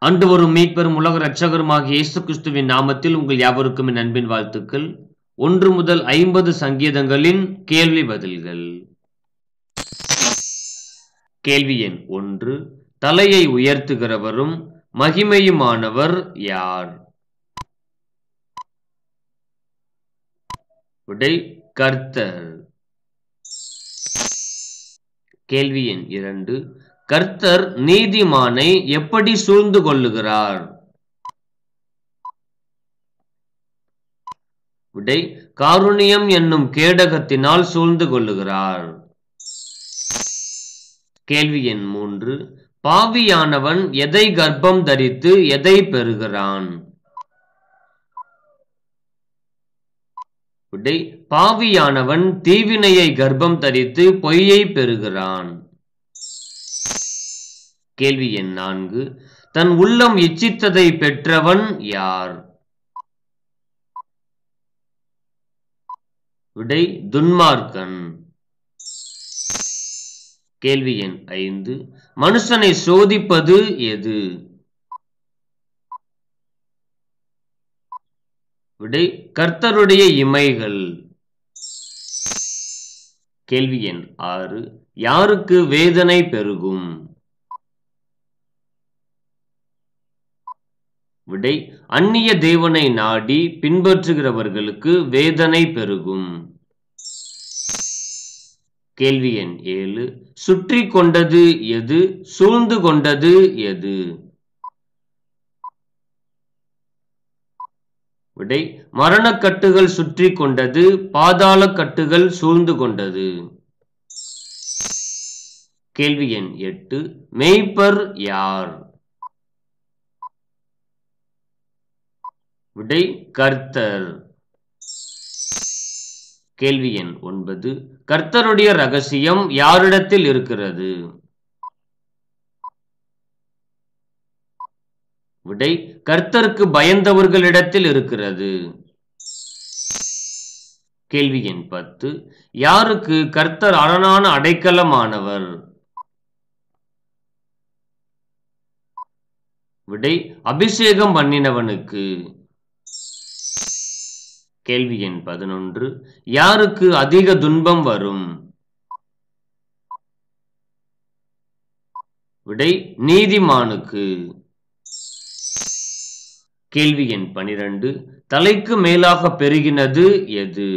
ஆண்டவரும் மீட்பெரும் உலக இரட்சகருமாகிய இயேசு கிறிஸ்துவின் நாமத்தில் உங்கள் யாவருக்கும் என் அன்பின் வாழ்த்துக்கள். 1 முதல் 50 சங்கீதங்களின் கேள்வி பதில்கள். கேள்வி எண் 1. தலையை உயர்த்துகிறவரும் மகிமையுமானவர் யார்? விடை கர்த்தர். கேள்வி எண் 2. கர்த்தர் நீதிமானை எப்படி சூழ்ந்து கொள்ளுகிறார்? விடை காருண்யம் என்னும் கேடகத்தினால் சூழ்ந்து கொள்ளுகிறார். கேள்வி எண் 3. பாவியானவன் எதை கர்ப்பம் தரித்து எதை பெறுகிறான்? விடை பாவியானவன் தீவினையை கர்ப்பம் தரித்து பொய்யை பெறுகிறான். கேள்வி எண் 4. தன் உள்ளம் இச்சித்ததை பெற்றவன் யார்? விடை துன்மார்க்கன். கேள்வி எண் 5. மனுஷனை சோதிப்பது எது? விடை கர்த்தருடைய இமைகள். கேள்வி எண் 6. யாருக்கு வேதனை பெருகும்? விடை அந்நிய தேவனை நாடி பின்பற்றுகிறவர்களுக்கு வேதனை பெருகும். கேள்வி எண் 7. சுற்றி கொண்டது எது? சூழ்ந்து கொண்டது எது? விடை மரணக்கட்டுகள் சுற்றி கொண்டது, பாதாள கட்டுகள் சூழ்ந்து கொண்டது. கேள்வி எண் 8. மேய்ப்பர் யார்? விடை கர்த்தர். கேள்வி எண் 9. கர்த்தருடைய ரகசியம் யாரிடத்தில் இருக்கிறது? விடை கர்த்தருக்கு பயந்தவர்களிடத்தில் இருக்கிறது. கேள்வி எண் 10. யாருக்கு கர்த்தர் அரணான அடைக்கலமானவர்? விடை அபிஷேகம் பண்ணினவனுக்கு. கேள்வி எண் 11. யாருக்கு அதிக துன்பம் வரும்? விடை நீதிமானுக்கு. கேள்வி எண் 12. தலைக்கு மேலாக பெருகினது எது?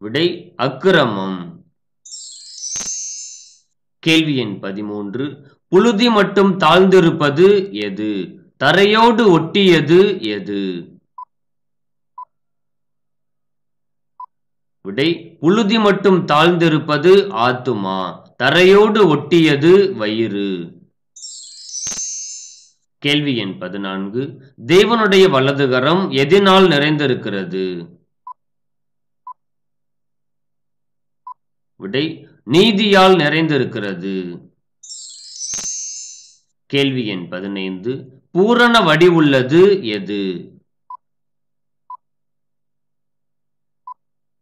விடை அக்கிரமம். கேள்வி எண் 13. புழுதி மட்டும் தாழ்ந்திருப்பது எது? தரையோடு ஒட்டியது எது? விடை புழுதி மட்டும் தாழ்ந்திருப்பது ஆத்துமா, தரையோடு ஒட்டியது வயிறு. கேள்வி எண் 14. தேவனுடைய வலதுகரம் எதினால் நிறைந்திருக்கிறது? விடை நீதியால் நிறைந்திருக்கிறது. கேள்வி எண் 15. பூரண வடிவுள்ளது எது?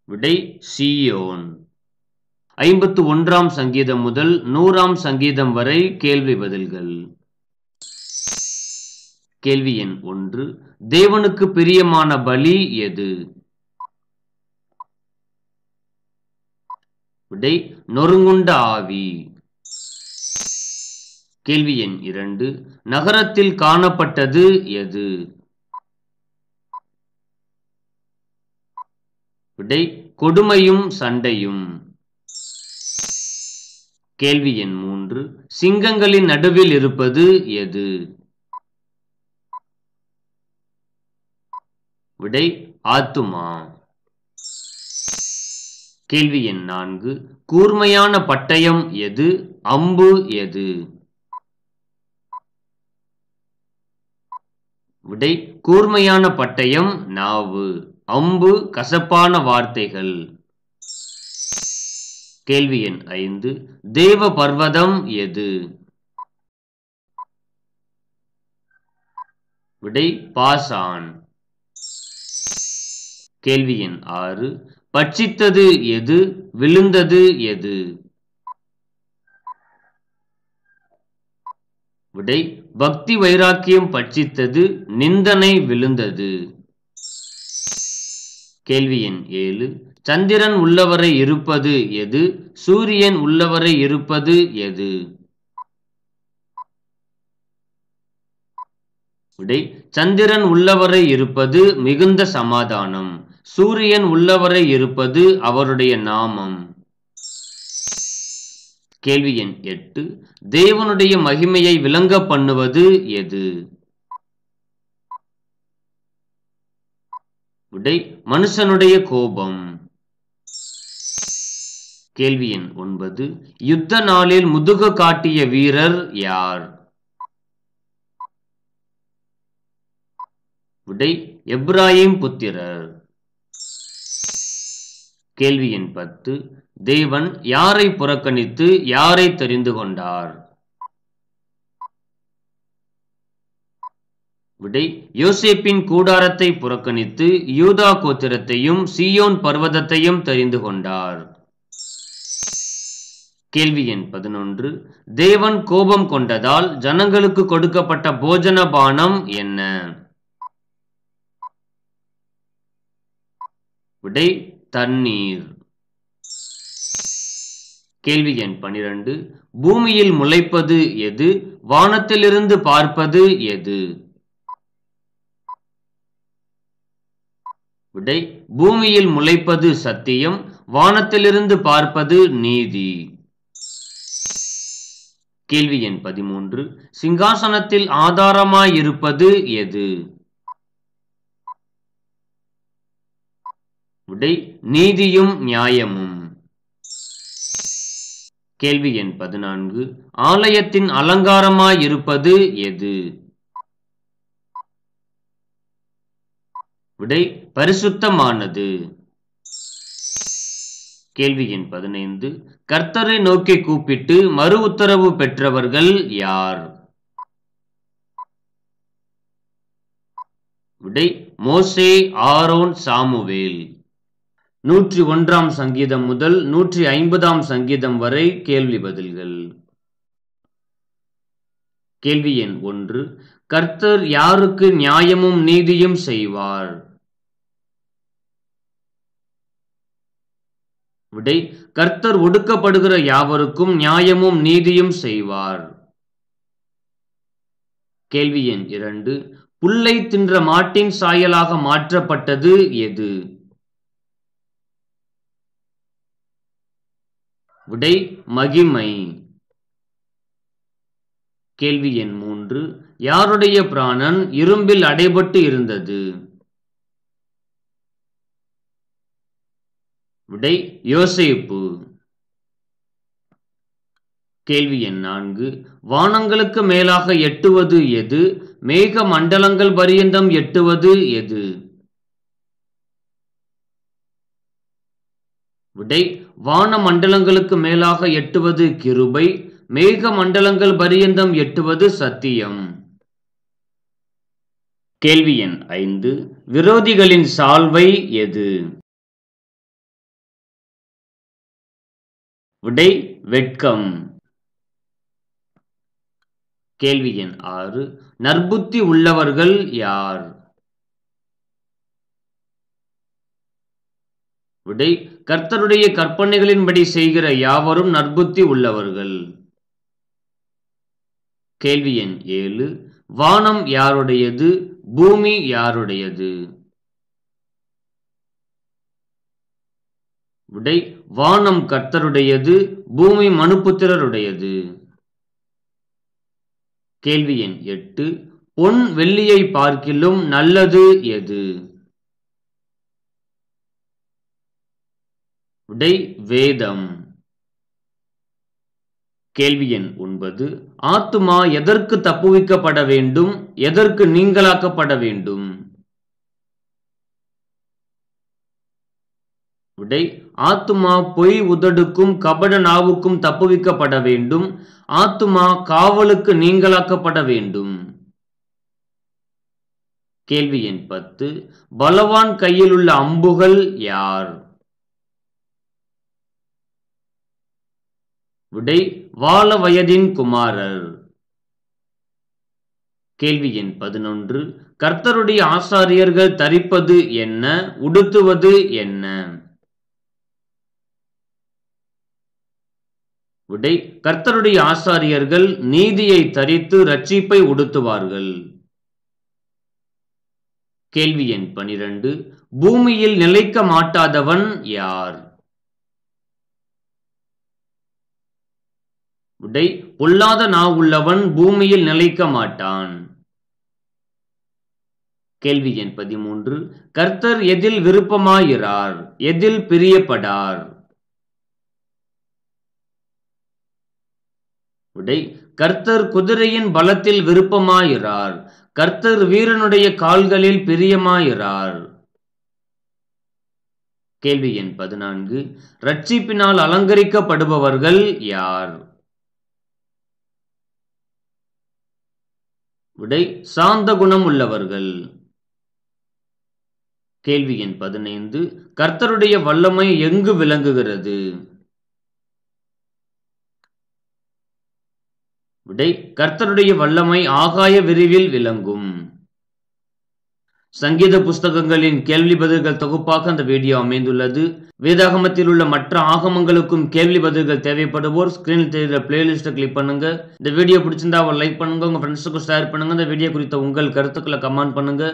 விடை சீயோன். 51ஆம் சங்கீதம் முதல் 100ஆம் சங்கீதம் வரை கேள்வி பதில்கள். கேள்வி எண் 1. தேவனுக்கு பிரியமான பலி எது? விடை நொறுங்குண்ட ஆவி. கேள்வி எண் 2. நகரத்தில் காணப்பட்டது எது? விடை கொடுமையும் சண்டையும். கேள்வி எண் 3. சிங்கங்களின் நடுவில் இருப்பது எது? விடை ஆத்துமா. கேள்வி எண் 4. கூர்மையான பட்டயம் எது? அம்பு எது? விடை கூர்மையான பட்டயம் நாவு, அம்பு கசப்பான வார்த்தைகள். கேள்வி எண் 5. தேவ பர்வதம் எது? விடை பாசான். கேள்வி எண் 6. பட்சித்தது எது? விழுந்தது எது? விடை பக்தி வைராக்கியம் பட்சித்தது, நிந்தனை விழுந்தது. கேள்வி எண் 7. சந்திரன் உள்ளவரை இருப்பது எது, சூரியன் உள்ளவரை இருப்பது எது? விடை சந்திரன் உள்ளவரை இருப்பது மிகுந்த சமாதானம், சூரியன் உள்ளவரை இருப்பது அவருடைய நாமம். கேள்வி எண் 8. தேவனுடைய மகிமையை விளங்க பண்ணுவது எது? விடை மனுஷனுடைய கோபம். கேள்வி எண் 9. யுத்த நாளில் முதுகு காட்டிய வீரர் யார்? விடை எப்ராயிம் புத்திரர். கேள்வி எண் 10. தேவன் யாரை புறக்கணித்து யாரை தெரிந்து கொண்டார்? விடை யோசேப்பின் கூடாரத்தை புறக்கணித்து யூதா கோத்திரத்தையும் சீயோன் பர்வதத்தையும் தெரிந்து கொண்டார். கேள்வி எண் 11. தேவன் கோபம் கொண்டதால் ஜனங்களுக்கு கொடுக்கப்பட்ட போஜன பானம் என்ன? விடை தண்ணீர். கேள்வி எண் 12. பூமியில் முளைப்பது எது, வானத்திலிருந்து பார்ப்பது எது? விடை பூமியில் முளைப்பது சத்தியம், வானத்திலிருந்து பார்ப்பது நீதி. கேள்வி எண் 13. சிங்காசனத்தில் ஆதாரமாயிருப்பது எது? விடை நீதியும் நியாயமும். கேள்வி எண் 14. ஆலயத்தின் அலங்காரமாயிருப்பது எது? விடை பரிசுத்தமானது. கேள்வி எண் 15. கர்த்தரை நோக்கி கூப்பிட்டு மறு உத்தரவு பெற்றவர்கள் யார்? விடை மோசே, ஆரோன், சாமுவேல். 101 சங்கீதம் முதல் 150 சங்கீதம் வரை கேள்வி பதில்கள். கேள்வி எண் 1. கர்த்தர் யாருக்கு நியாயமும் நீதியும் செய்வார்? விடை கர்த்தர் ஒடுக்கப்படுகிற யாவருக்கும் நியாயமும் நீதியும் செய்வார். கேள்வி எண் 2. புல்லை தின்ற மாட்டின் சாயலாக மாற்றப்பட்டது எது? விடை மகிமை. கேள்வி எண் 3. யாருடைய பிராணன் இரும்பில் அடைபட்டு இருந்தது? விடை யோசேப்பு. கேள்வி எண் 4. வானங்களுக்கு மேலாக எட்டுவது எது, மேக மண்டலங்கள் பரியந்தம் எட்டுவது எது? விடை வான மண்டலங்களுக்கு மேலாக எட்டுவது கிருபை, மேக மண்டலங்கள் பரியந்தம் எட்டுவது சத்தியம். கேள்வி எண் 5. விரோதிகளின் சால்வை எது? விடை வெட்கம். கேள்வி எண் 6. நற்புத்தி உள்ளவர்கள் யார்? விடை கர்த்தருடைய கற்பனைகளின்படி செய்கிற யாவரும் நற்புத்தி உள்ளவர்கள். கேள்வி எண் 7. வானம் யாருடையது, பூமி யாருடையது? விடை வானம் கர்த்தருடையது, பூமி மனுபுத்திரருடையது. கேள்வி எண் 8. பொன் வெள்ளியை பார்க்கிலும் நல்லது எது? விடை வேதம். கேள்வி எண் 9. ஆத்துமா எதற்கு தப்புவிக்கப்பட வேண்டும், எதற்கு நீங்களாக்கப்பட வேண்டும்? விடை ஆத்துமா பொய் உதடுக்கும் கபட நாவுக்கும் தப்புவிக்கப்பட வேண்டும், ஆத்துமா காவலுக்கு நீங்களாக்கப்பட வேண்டும். கேள்வி எண் 10. பலவான் கையில் உள்ள அம்புகள் யார்? விடை வால வயதின் குமாரர். கேள்வி எண் 11. கர்த்தருடைய ஆசாரியர்கள் தரிப்பது என்ன, உடுத்துவது என்ன? விடை: கர்த்தருடைய ஆசாரியர்கள் நீதியை தரித்து இரட்சிப்பை உடுத்துவார்கள். கேள்வி எண் 12. பூமியில் நிலைக்க மாட்டாதவன் யார்? விடை: பொல்லாத நாவுள்ளவன் பூமியில் நிலைக்க மாட்டான். கேள்வி எண் 13. கர்த்தர் எதில் விருப்பமாயிரார், எதில் பிரியப்படார்? விடை: கர்த்தர் குதிரையின் பலத்தில் விருப்பமாயிரார், கர்த்தர் வீரனுடைய கால்களில் பிரியமாயிரார். கேள்வி எண் 14. இரட்சிப்பினால் அலங்கரிக்கப்படுபவர்கள் யார்? விடை: சாந்த குணம் உள்ளவர்கள். கேள்வி எண் 15. கர்த்தருடைய வல்லமை எங்கு விளங்குகிறது? விடை: கர்த்தருடைய வல்லமை ஆகாய விரிவில் விளங்கும். சங்கீத புஸ்தகங்களின் கேள்வி பதில்கள் தொகுப்பாக அந்த வீடியோ அமைந்துள்ளது. வேதாகமத்தில் உள்ள மற்ற ஆகமங்களுக்கும் கேள்வி பதில்கள் தேவைப்படுவோர் ஸ்கிரீனில் தெரிகிற பிளேலிஸ்ட்டை கிளிக் பண்ணுங்க. இந்த வீடியோ பிடிச்சிருந்தா ஒரு லைக் பண்ணுங்க, உங்க ஃப்ரெண்ட்ஸுக்கும் ஷேர் பண்ணுங்க. இந்த வீடியோ குறித்த உங்கள் கருத்துக்களை கமெண்ட் பண்ணுங்க.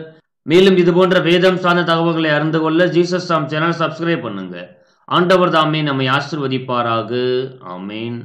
மேலும் இது போன்ற வேதம் சார்ந்த தகவல்களை அறிந்து கொள்ள ஜீசஸ் சாம் சேனல் சப்ஸ்கிரைப் பண்ணுங்க. ஆண்டவர் தாமே நம்மை ஆசீர்வதிப்பாராக. ஆமேன்.